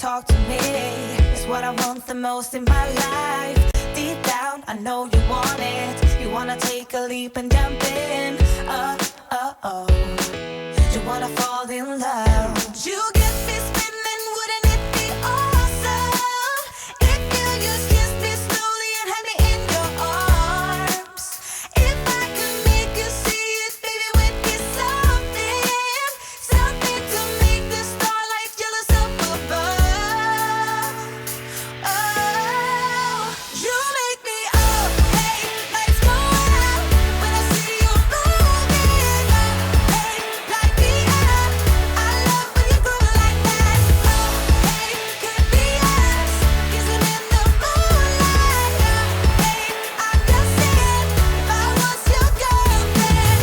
talk to me. It's what I want the most in my life. Deep down, I know you want it. You wanna take a leap and jump in. Oh. You wanna fall in love. You get me spinning, wouldn't it be awesome if you just kiss me slowly and had me in your arms? If I could make you see it, baby, would be something to make the starlight jealous up above. Oh, you make me up, hey, lights go out when I see you moving up, hey, light me up. I love when you groove like that. Oh, hey, could be us kissing in the moonlight. Hey, I'm just saying if I was your girlfriend.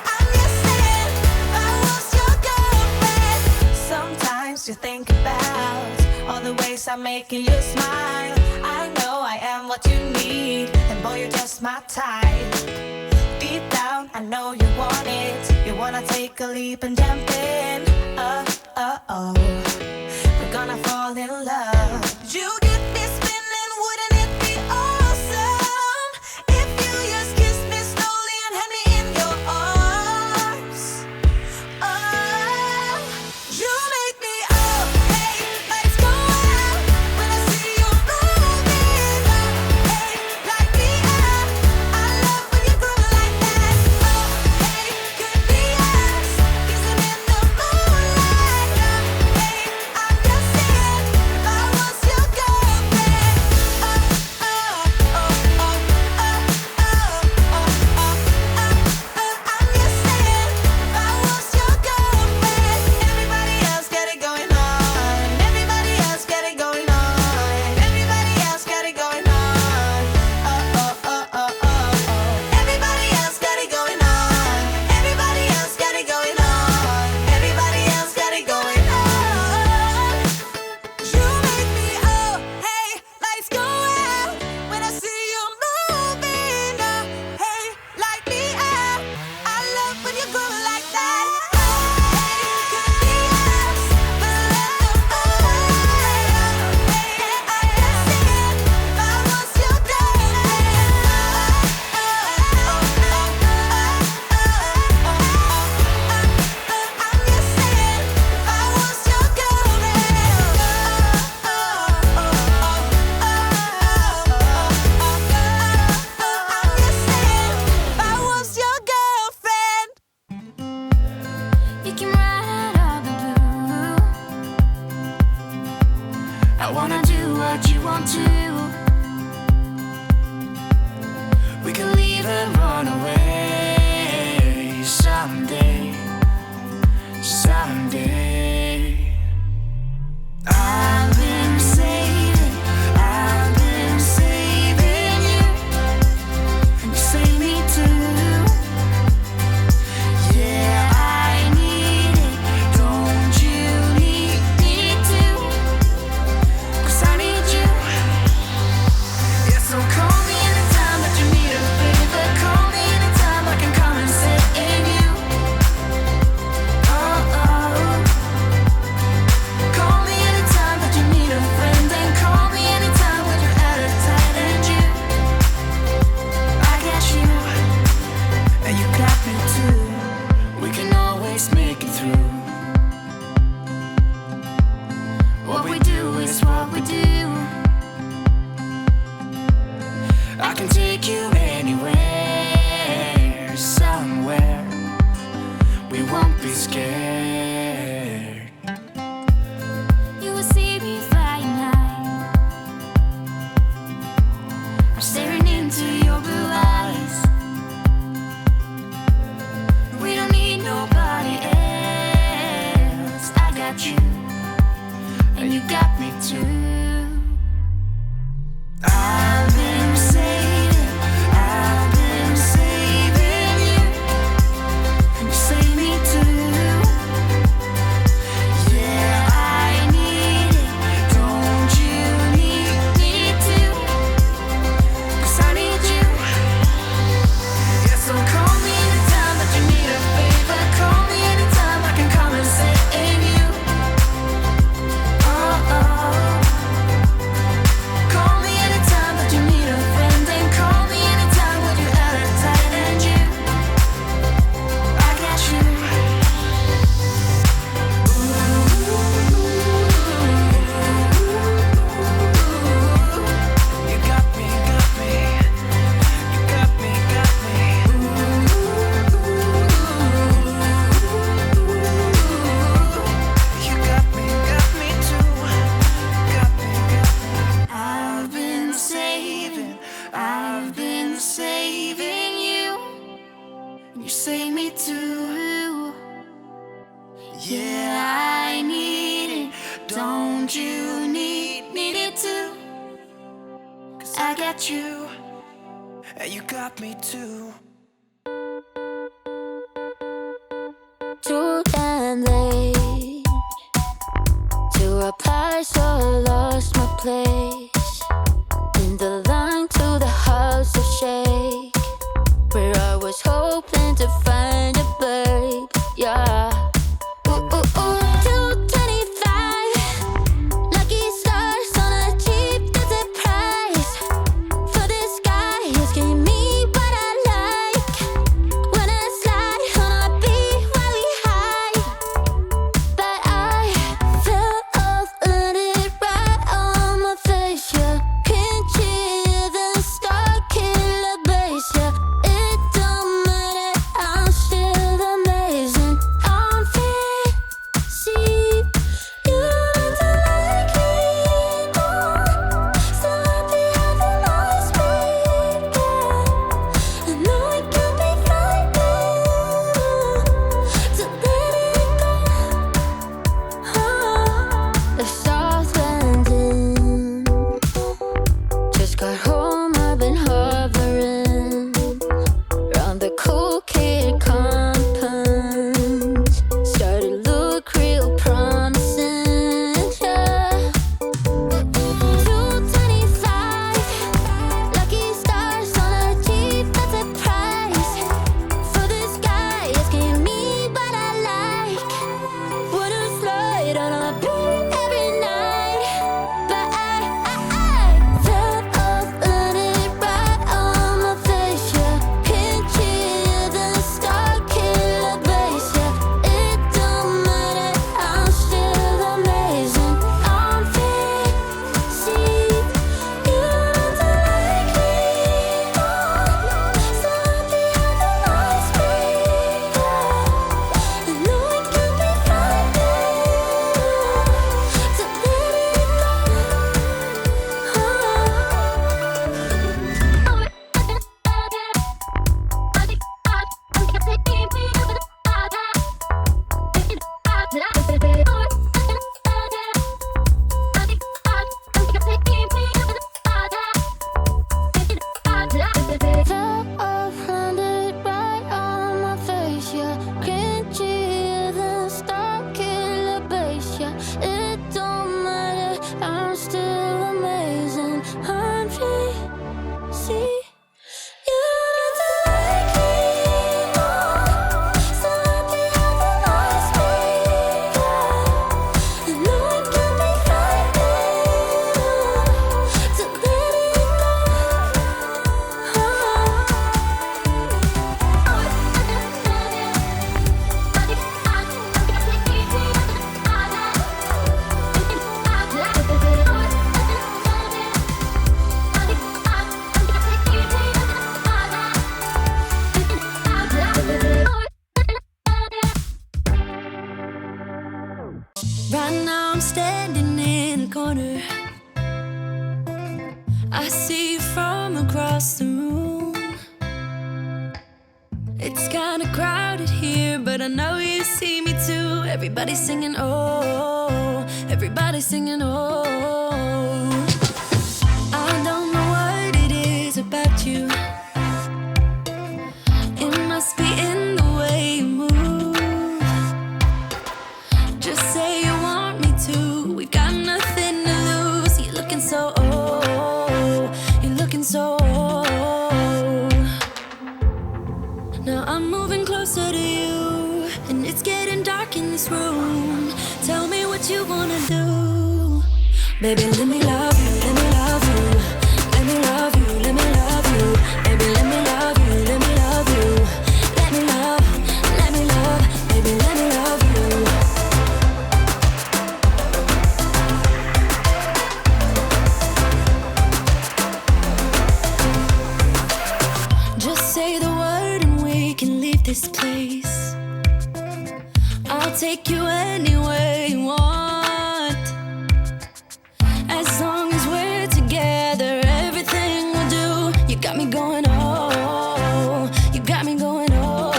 I'm just saying if I was your girlfriend. Sometimes you think about all the ways I'm making you smile. I know I am what you need, and boy, you're just my type. Deep down, I know you want it. You wanna take a leap and jump in. Oh. We're gonna fall in love. You get me spinning, wouldn't it be awesome if you just kiss me slowly and had me in your arms? Oh, you make me up, hey, lights go out when I see you moving up, hey, light me up. I love when you groove like that. Oh, hey, could be us kissing in the moonlight. Hey, I'm just saying if I was your girlfriend. I'm just saying if I was your girlfriend. Everybody else got it going on. Everybody else got it going on. Everybody else got it going on. Everybody else got it going on. Everybody else got it going on. Everybody else got it going on. You make me up, hey, lights go out when I see you moving up, hey, light me up. I love when you groove like that. Hey, could be us, but love, hey, I'm just saying if I was your girlfriend. I'm just saying if I was your girlfriend. You can ride all the blue. I wanna do what you want to. We can leave and run away someday. I've been saving you. You save me too. Yeah, I need it. Don't you need me too? 'Cause I need you. Yeah, so call me anytime that you need a favor. Call me anytime I can come and sit in you. Oh. Call me anytime that you need a friend. And call me anytime when you're out of tight and you. I got you. And you got me too. We can always make it through. What we do is what we do. I can take you anywhere, somewhere. We won't be scared. You will see me flying high. I'm staring into your blue eyes. We don't need nobody else. I got you, and you got me too. I've been saving you. You save me too. Yeah, I need it. Don't you need me too? 'Cause I need you. get you, and you got me too. Too damn late to reply, so I lost my place in the line to the house of shake, where I was hoping to find a babe. Yeah. Ooh, ooh, ooh. 225 lucky stars on a cheap visit price for this guy who's giving me what I like. When I slide on a beat while we high, but I fell off, landed right on my face. Yeah, can't hear the star killer bass. Yeah, it don't matter, I'm still amazing. I'm fit, see you don't like me more, so happy having always been. I know it can be frightening to let it go. The stars landing, just got home, I've been hovering around the cool kid compound. Started to look real promising, yeah. 225 lucky stars on a cheap visit price for this guy asking me what I like. Wanna slide on a beat every night, but I fell off, landed right on my face. Yeah, can't hear the star killer bass. Yeah, it don't matter, I'm still amazing. I'm fit, see you don't like me more, so happy having always been. I know it can be frightening to let it go. Fell off, landed right on my face. Yeah, can't hear the star killer bass. Yeah, it don't matter, I'm still amazing. I'm free, see you don't like me more, so happy having always been. I know it can be frightening to let it go. Right now I'm standing in a corner. I see you from across the room. It's kinda crowded here, but I know you see me too. Everybody's singing, oh, everybody's singing, oh. I don't know what it is about you. It must be in the way you move. Just say you want me to. We got nothing to lose. You're looking so old. You're looking so old. Now I'm moving closer to you, and it's getting dark in this room. Tell me what you wanna do. Baby, let me love you, let me love you. Let me love you, let me love you. Baby, let me love you, let me love you. Let me love, baby, let me love you. Just say the word and we can leave this place. I'll take you anywhere you want. As long as we're together, everything we'll do. You got me going, oh, you got me going, oh.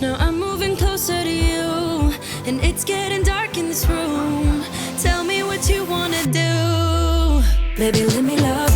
Now I'm moving closer to you, and it's getting dark in this room. Tell me what you wanna do. Baby, let me love